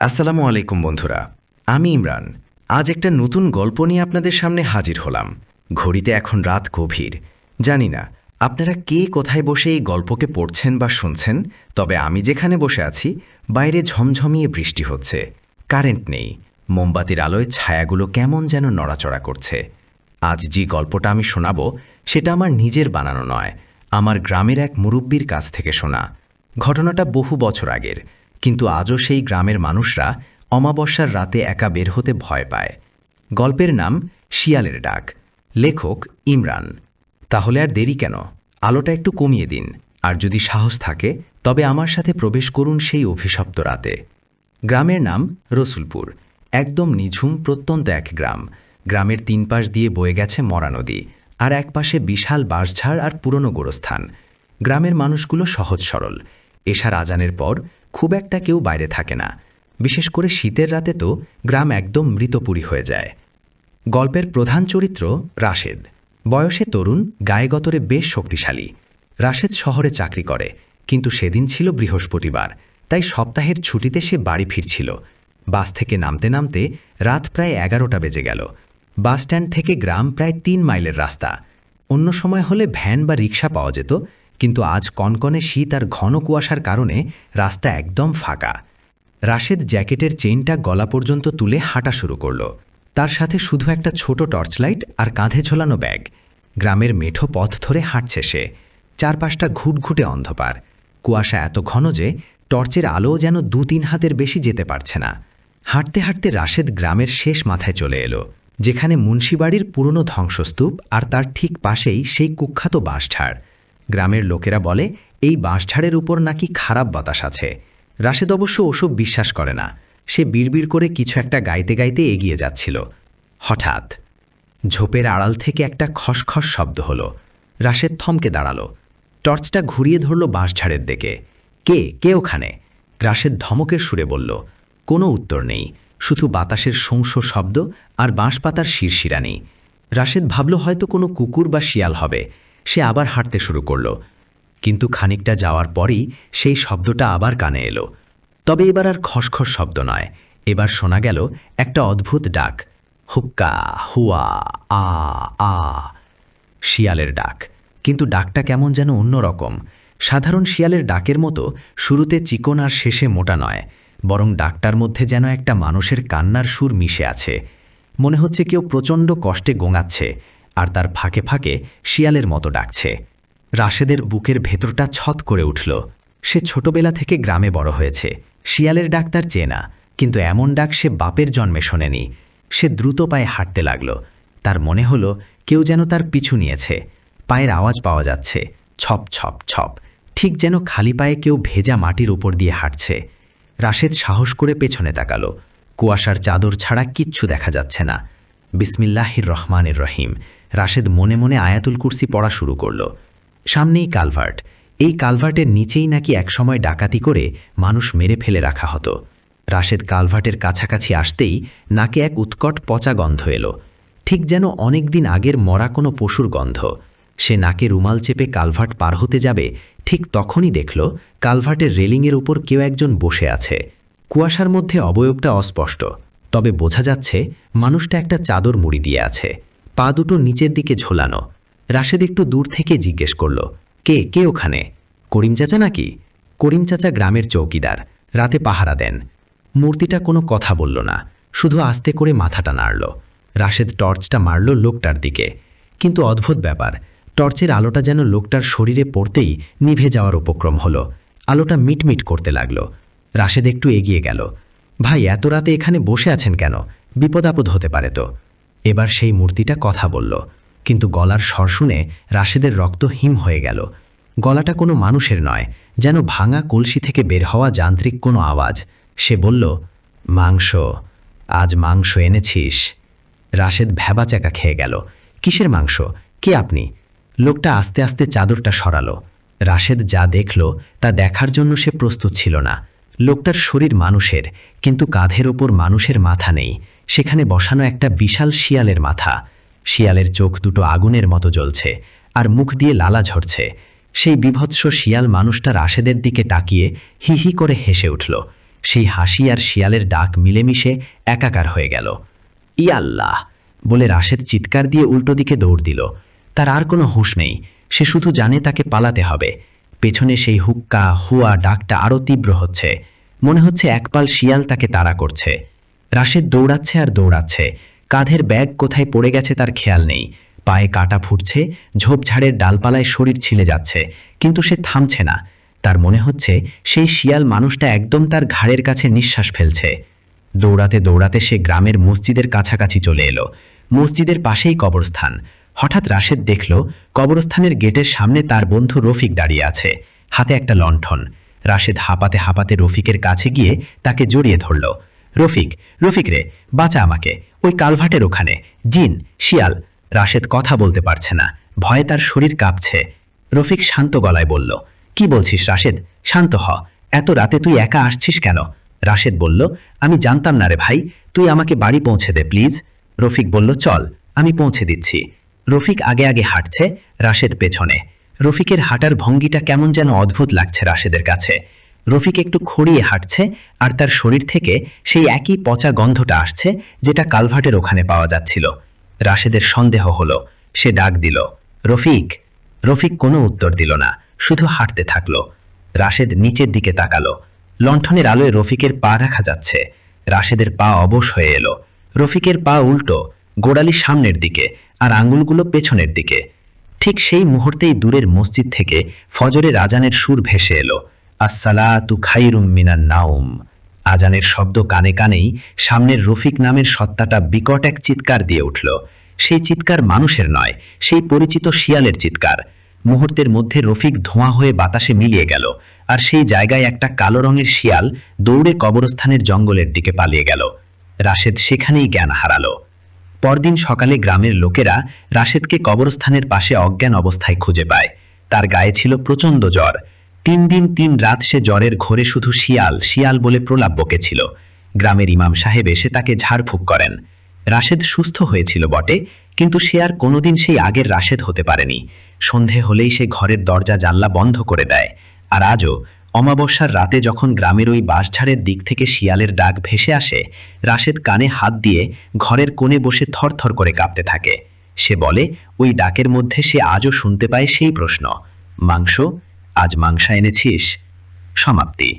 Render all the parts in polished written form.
আসসালামু আলাইকুম বন্ধুরা, আমি ইমরান। আজ একটা নতুন গল্প নিয়ে আপনাদের সামনে হাজির হলাম। ঘড়িতে এখন রাত গভীর। জানি না আপনারা কে কোথায় বসে এই গল্পকে পড়ছেন বা শুনছেন, তবে আমি যেখানে বসে আছি বাইরে ঝমঝমিয়ে বৃষ্টি হচ্ছে। কারেন্ট নেই, মোমবাতির আলোয় ছায়াগুলো কেমন যেন নড়াচড়া করছে। আজ যে গল্পটা আমি শোনাবো সেটা আমার নিজের বানানো নয়, আমার গ্রামের এক মুরব্বির কাছ থেকে শোনা। ঘটনাটা বহু বছর আগের, কিন্তু আজও সেই গ্রামের মানুষরা অমাবস্যার রাতে একা বের হতে ভয় পায়। গল্পের নাম শিয়ালের ডাক। লেখক ইমরান। তাহলে আর দেরি কেন, আলোটা একটু কমিয়ে দিন, আর যদি সাহস থাকে তবে আমার সাথে প্রবেশ করুন সেই অভিশপ্ত রাতে। গ্রামের নাম রসুলপুর। একদম নিঝুম প্রত্যন্ত এক গ্রাম। গ্রামের তিন পাশ দিয়ে বয়ে গেছে মরা নদী, আর এক পাশে বিশাল বাঁশঝাড় আর পুরনো গোরস্থান। গ্রামের মানুষগুলো সহজ সরল। এশার আজানের পর খুব একটা কেউ বাইরে থাকে না। বিশেষ করে শীতের রাতে তো গ্রাম একদম মৃতপুরী হয়ে যায়। গল্পের প্রধান চরিত্র রাশেদ। বয়সে তরুণ, গায়ে গতরে বেশ শক্তিশালী। রাশেদ শহরে চাকরি করে, কিন্তু সেদিন ছিল বৃহস্পতিবার, তাই সপ্তাহের ছুটিতে সে বাড়ি ফিরছিল। বাস থেকে নামতে নামতে রাত প্রায় 11টা বেজে গেল। বাসস্ট্যান্ড থেকে গ্রাম প্রায় 3 মাইলের রাস্তা। অন্য সময় হলে ভ্যান বা রিক্সা পাওয়া যেত, কিন্তু আজ কনকনে শীত আর ঘন কুয়াশার কারণে রাস্তা একদম ফাঁকা। রাশেদ জ্যাকেটের চেইনটা গলা পর্যন্ত তুলে হাঁটা শুরু করল। তার সাথে শুধু একটা ছোট টর্চলাইট আর কাঁধে ঝোলানো ব্যাগ। গ্রামের মেঠো পথ ধরে হাঁটছে সে। চারপাশটা ঘুটঘুটে অন্ধকার। কুয়াশা এত ঘন যে টর্চের আলোও যেন 2-3 হাতের বেশি যেতে পারছে না। হাঁটতে হাঁটতে রাশেদ গ্রামের শেষ মাথায় চলে এলো, যেখানে মুন্সিবাড়ির পুরনো ধ্বংসস্তূপ, আর তার ঠিক পাশেই সেই কুখ্যাত বাঁশঝাড়। গ্রামের লোকেরা বলে এই বাঁশঝাড়ের উপর নাকি খারাপ বাতাস আছে। রাশেদ অবশ্য ওসব বিশ্বাস করে না। সে বিড়বিড় করে কিছু একটা গাইতে গাইতে এগিয়ে যাচ্ছিল। হঠাৎ ঝোপের আড়াল থেকে একটা খসখস শব্দ হলো। রাশেদ থমকে দাঁড়ালো। টর্চটা ঘুরিয়ে ধরল বাঁশঝাড়ের দিকে। কে ওখানে? রাশেদ ধমকের সুরে বলল। কোনো উত্তর নেই, শুধু বাতাসের শোঁস শব্দ আর বাঁশপাতার শিরশিরানি। রাশেদ ভাবল হয়তো কোনো কুকুর বা শিয়াল হবে। সে আবার হাঁটতে শুরু করল, কিন্তু খানিকটা যাওয়ার পরই সেই শব্দটা আবার কানে এলো। তবে এবার আর খসখস শব্দ নয়, এবার শোনা গেল একটা অদ্ভুত ডাক। হুক্কা হুয়া আ আ। শিয়ালের ডাক, কিন্তু ডাকটা কেমন যেন অন্যরকম। সাধারণ শিয়ালের ডাকের মতো শুরুতে চিকন আর শেষে মোটা নয়, বরং ডাকটার মধ্যে যেন একটা মানুষের কান্নার সুর মিশে আছে। মনে হচ্ছে কেউ প্রচণ্ড কষ্টে গোঙাচ্ছে, আর তার ফাঁকে ফাঁকে শিয়ালের মতো ডাকছে। রাশেদের বুকের ভেতরটা ছত করে উঠল। সে ছোটবেলা থেকে গ্রামে বড় হয়েছে। শিয়ালের ডাক তার চেনা, কিন্তু এমন ডাক সে বাপের জন্মে শোনেনি। সে দ্রুত পায়ে হাঁটতে লাগল। তার মনে হলো কেউ যেন তার পিছু নিয়েছে। পায়ের আওয়াজ পাওয়া যাচ্ছে, ছপ ছপ ছপ, ঠিক যেন খালি পায়ে কেউ ভেজা মাটির উপর দিয়ে হাঁটছে। রাশেদ সাহস করে পেছনে তাকালো। কুয়াশার চাদর ছাড়া কিচ্ছু দেখা যাচ্ছে না। বিসমিল্লাহির রহমানির রহিম। রাশেদ মনে মনে আয়াতুল কুরসি পড়া শুরু করল। সামনেই কালভার্ট। এই কালভার্টের নিচেই নাকি একসময় ডাকাতি করে মানুষ মেরে ফেলে রাখা হতো। রাশেদ কালভার্টের কাছাকাছি আসতেই নাকে এক উৎকট পচা গন্ধ এলো, ঠিক যেন অনেক দিন আগের মরা কোনো পশুর গন্ধ। সে নাকে রুমাল চেপে কালভার্ট পার হতে যাবে, ঠিক তখনই দেখল কালভার্টের রেলিংয়ের উপর কেউ একজন বসে আছে। কুয়াশার মধ্যে অবয়বটা অস্পষ্ট, তবে বোঝা যাচ্ছে মানুষটা একটা চাদর মুড়ি দিয়ে আছে, পা দুটো নিচের দিকে ঝোলানো। রাশেদ একটু দূর থেকে জিজ্ঞেস করল, কে ওখানে? করিম চাচা নাকি? করিম চাচা গ্রামের চৌকিদার, রাতে পাহারা দেন। মূর্তিটা কোনো কথা বলল না, শুধু আস্তে করে মাথাটা নাড়ল। রাশেদ টর্চটা মারল লোকটার দিকে, কিন্তু অদ্ভুত ব্যাপার, টর্চের আলোটা যেন লোকটার শরীরে পড়তেই নিভে যাওয়ার উপক্রম হলো। আলোটা মিটমিট করতে লাগল। রাশেদ একটু এগিয়ে গেল। ভাই, এত রাতে এখানে বসে আছেন কেন? বিপদ আপদ হতে পারে তো। এবার সেই মূর্তিটা কথা বলল, কিন্তু গলার স্বর শুনে রাশেদের রক্ত হিম হয়ে গেল। গলাটা কোনো মানুষের নয়, যেন ভাঙা কলসি থেকে বের হওয়া যান্ত্রিক কোনো আওয়াজ। সে বলল, মাংস, আজ মাংস এনেছিস? রাশেদ ভ্যাবাচ্যাকা খেয়ে গেল। কিসের মাংস? কে আপনি? লোকটা আস্তে আস্তে চাদরটা সরালো। রাশেদ যা দেখল তা দেখার জন্য সে প্রস্তুত ছিল না। লোকটার শরীর মানুষের, কিন্তু কাঁধের ওপর মানুষের মাথা নেই। সেখানে বসানো একটা বিশাল শিয়ালের মাথা। শিয়ালের চোখ দুটো আগুনের মতো জ্বলছে, আর মুখ দিয়ে লালা ঝরছে। সেই বিভৎস শিয়াল মানুষটা রাশেদের দিকে তাকিয়ে হি হি করে হেসে উঠল। সেই হাসি আর শিয়ালের ডাক মিলেমিশে একাকার হয়ে গেল। ইয়াল্লাহ বলে রাশেদ চিৎকার দিয়ে উল্টো দিকে দৌড় দিল। তার আর কোনো হুঁশ নেই, সে শুধু জানে তাকে পালাতে হবে। পেছনে সেই হুক্কা হুয়া ডাকটা আরও তীব্র হচ্ছে, মনে হচ্ছে একপাল শিয়াল তাকে তাড়া করছে। রাশেদ দৌড়াচ্ছে আর দৌড়াচ্ছে, কাঁধের ব্যাগ কোথায় পড়ে গেছে তার খেয়াল নেই। পায়ে কাটা ফুটছে, ঝোপঝাড়ের ডালপালায় শরীর ছিলে যাচ্ছে, কিন্তু সে থামছে না। তার মনে হচ্ছে সেই শিয়াল মানুষটা একদম তার ঘাড়ের কাছে নিঃশ্বাস ফেলছে। দৌড়াতে দৌড়াতে সে গ্রামের মসজিদের কাছাকাছি চলে এলো। মসজিদের পাশেই কবরস্থান। হঠাৎ রাশেদ দেখল কবরস্থানের গেটের সামনে তার বন্ধু রফিক দাঁড়িয়ে আছে, হাতে একটা লণ্ঠন। রাশেদ হাঁপাতে হাঁপাতে রফিকের কাছে গিয়ে তাকে জড়িয়ে ধরল। রফিক, রফিক রে, বাঁচা আমাকে, ওই কালভার্টের ওখানে জিন, শিয়াল। রাশেদ কথা বলতে পারছে না, ভয়ে তার শরীর কাঁপছে। রফিক শান্ত গলায় বলল, কি বলছিস রাশেদ, শান্ত হ। এত রাতে তুই একা আসছিস কেন? রাশেদ বলল, আমি জানতাম না রে ভাই, তুই আমাকে বাড়ি পৌঁছে দে প্লিজ। রফিক বলল, চল আমি পৌঁছে দিচ্ছি। রফিক আগে আগে হাঁটছে, রাশেদ পেছনে। রফিকের হাঁটার ভঙ্গিটা কেমন যেন অদ্ভুত লাগছে রাশেদের কাছে। রফিক একটু খড়িয়ে হাঁটছে, আর তার শরীর থেকে সেই একই পচা গন্ধটা আসছে যেটা কালভার্টের ওখানে পাওয়া যাচ্ছিল। রাশেদের সন্দেহ হলো, সে ডাক দিল, রফিক। রফিক কোনো উত্তর দিল না, শুধু হাঁটতে থাকলো। রাশেদ নিচের দিকে তাকালো। লণ্ঠনের আলোয় রফিকের পা রাখা যাচ্ছে। রাশেদের পা অবশ হয়ে এলো। রফিকের পা উল্টো, গোড়ালি সামনের দিকে আর আঙুলগুলো পেছনের দিকে। ঠিক সেই মুহূর্তেই দূরের মসজিদ থেকে ফজরের আজানের সুর ভেসে এলো, আসসালাতু খাইরুম মিনান নাউম। আজানের শব্দ কানে কানেই সামনের রফিক নামের সত্তাটা বিকট এক চিৎকার দিয়ে উঠল। সেই চিৎকার মানুষের নয়, সেই পরিচিত শিয়ালের চিৎকার। মুহূর্তের মধ্যে রফিক ধোঁয়া হয়ে বাতাসে মিলিয়ে গেল, আর সেই জায়গায় একটা কালো রঙের শিয়াল দৌড়ে কবরস্থানের জঙ্গলের দিকে পালিয়ে গেল। রাশেদ সেখানেই জ্ঞান হারালো। পরদিন সকালে গ্রামের লোকেরা রাশেদকে কবরস্থানের পাশে অজ্ঞান অবস্থায় খুঁজে পায়। তার গায়ে ছিল প্রচণ্ড জ্বর। 3 দিন 3 রাত সে জ্বরের ঘোরে শুধু শিয়াল শিয়াল বলে প্রলাপ বকেছিল। গ্রামের ইমাম সাহেব এসে তাকে ঝাড়ফুঁক করেন। রাশেদ সুস্থ হয়েছিল বটে, কিন্তু সে আর কোনোদিন সেই আগের রাশেদ হতে পারেনি। সন্ধে হলেই সে ঘরের দরজা জানলা বন্ধ করে দেয়। আর আজও অমাবস্যার রাতে যখন গ্রামের ওই বাঁশঝাড়ের দিক থেকে শিয়ালের ডাক ভেসে আসে, রাশেদ কানে হাত দিয়ে ঘরের কোণে বসে থরথর করে কাঁপতে থাকে। সে বলে, ওই ডাকের মধ্যে সে আজও শুনতে পায় সেই প্রশ্ন, মাংস, আজ মাংস এনেছিস? সমাপ্তি।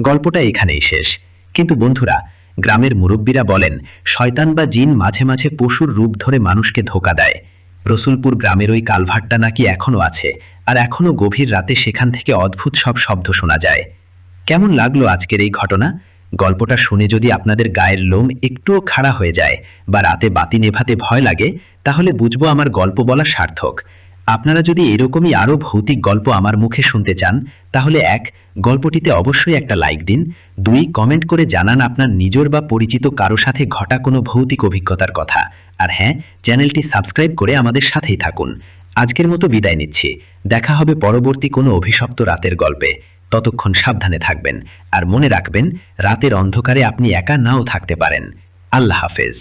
গল্পটা এখানেই শেষ। কিন্তু বন্ধুরা, গ্রামের মুরব্বীরা বলেন, শয়তান বা জিন মাঝে মাঝে পশুর রূপ ধরে মানুষকে ধোঁকা দেয়। রসুলপুর গ্রামের ওই কালভার্টটা নাকি এখনও আছে, আর এখনও গভীর রাতে সেখান থেকে অদ্ভুত সব শব্দ শোনা যায়। কেমন লাগলো আজকের এই ঘটনা? গল্পটা শুনে যদি আপনাদের গায়ের লোম একটুও খাড়া হয়ে যায় বা রাতে বাতি নেভাতে ভয় লাগে, তাহলে বুঝবো আমার গল্প বলা সার্থক। আপনারা যদি এরকমই আরও ভৌতিক গল্প আমার মুখে শুনতে চান, তাহলে 1, গল্পটিতে অবশ্যই একটা লাইক দিন। 2, কমেন্ট করে জানান আপনার নিজের বা পরিচিত কারো সাথে ঘটা কোনো ভৌতিক অভিজ্ঞতার কথা। আর হ্যাঁ, চ্যানেলটি সাবস্ক্রাইব করে আমাদের সাথেই থাকুন। আজকের মতো বিদায় নিচ্ছি। দেখা হবে পরবর্তী কোনো অভিশপ্ত রাতের গল্পে। ততক্ষণ সাবধানে থাকবেন, আর মনে রাখবেন, রাতের অন্ধকারে আপনি একা নাও থাকতে পারেন। আল্লাহ হাফেজ।